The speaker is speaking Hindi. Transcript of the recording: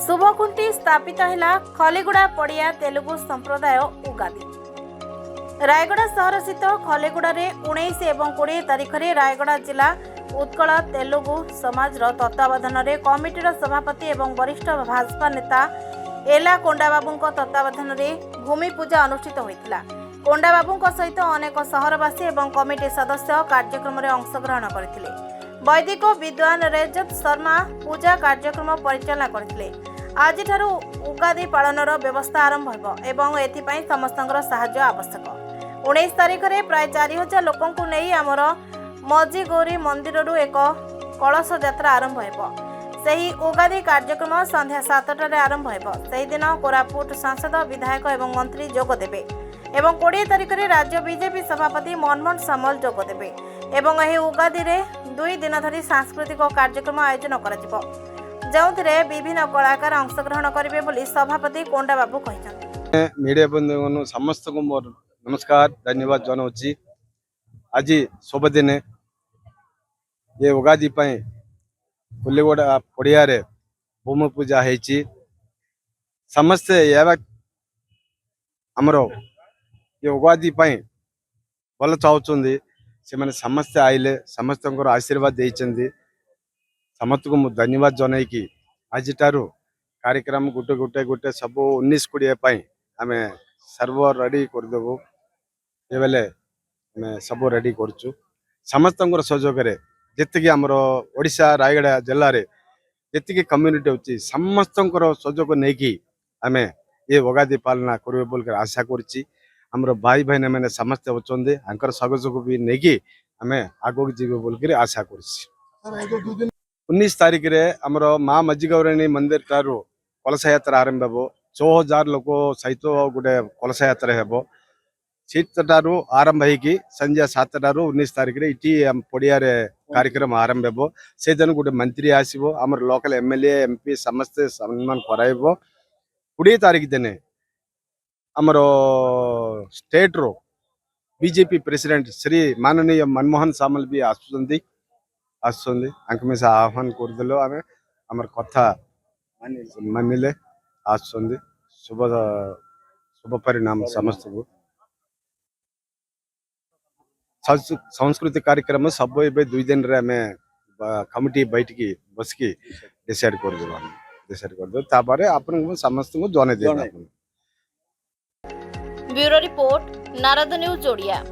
शुभखुंटी स्थापित है खलीगुड़ा पड़िया तेलुगु संप्रदाय उगादी। रायगड़ा सहर स्थित खलीगुड़ा 19 और 20 तारिख में रायगड़ा जिला उत्कल तेलुगु समाज तत्वावधान में कमिटर सभापति और वरिष्ठ भाजपा नेता एला कोंडाबाबू तत्वावधान में भूमि पूजा अनुष्ठित होता। कोंडाबाबू सहित अनेक सहरवासी और कमिटी सदस्य कार्यक्रम में अंशग्रहण करते। वैदिक विद्वान रेजत शर्मा पूजा कार्यक्रम परिचालना करते। आज उगादी पालनर व्यवस्था आरंभ हो एथिपाई समस्तंकर साहाय्य आवश्यक। 19 तारिख में प्राय 4000 लोकंकु नहीं आमर मजीगौरी मंदिर एक कलश यात्रा आरंभ हो। सही उगादी कार्यक्रम संध्या 7टार आरंभ हो। सही दिन कोरापुट सांसद विधायक और मंत्री जोग देबे एवं 20 तारिख में राज्य बीजेपी सभापति मनमोहन सामल जोग देबे एवं एही उगादी रे 2 दिन धरी सांस्कृतिक कार्यक्रम आयोजन करा जो विभिन्न कलाकार अंशग्रहण करेंगे बोली सभापति कोंडाबाबू कहते। मीडिया बंधु समस्त को मोर नमस्कार धन्यवाद जनाऊँगी। आज शुभ दिन ये उगादी खलीगुड़ा पड़िया भूमि पूजा होती। समस्ते आमर ये उगादी भल चाहते से समस्ते आइले समस्त आशीर्वाद देते समस्त को धन्यवाद जन कि आज कार्यक्रम गोटे गोटे गोटे सब 19-20 आम सर्व रेडी करदेबू। ये बेले आम सब रेडी करुँ समस्त सहयोग जी आमर ओडिशा रायगड़ा जिले में जी कम्युनिटी होची समस्त सहयोग नहीं कि आम ये उगादी पालना करेंगे बोल आशा करुच्ची। आमर भाई भाई मैंने समस्ते होचंदे आंकर सहयोग भी नहीं कि आम आगक जीवे बोल आशा करुच्ची। 19 तारिख रे आमर माँ मजीगौराणी मंदिर ठारू कलश यात्रा आरंभ हो। 6000 लोक सहित गोटे कलश यात्रा हे सीटारू आरंभ हो संध्या 7टारू 19 तारिख रे इटी पड़िया कार्यक्रम आरंभ हो। से दिन गोटे मंत्री आसो आमर लोकल एमएलए एमपी समस्ते सम्मान कराइब। 20 तारिख दिन आमर स्टेट रो बीजेपी प्रेसिडेंट श्री माननीय मनमोहन सामल भी आसुचंदी में से आह्वान करदेलु आम आमर कथा मानिले आसुचंदी। शुभ शुभ परिणाम समस्त को। सांस्कृतिक कार्यक्रम सब ए 2 दिन रे आम कमिटी बैठकी बसकी डिसाइड कर तापर आपन समस्त को जने देबा। Bureau report Narad news Odia.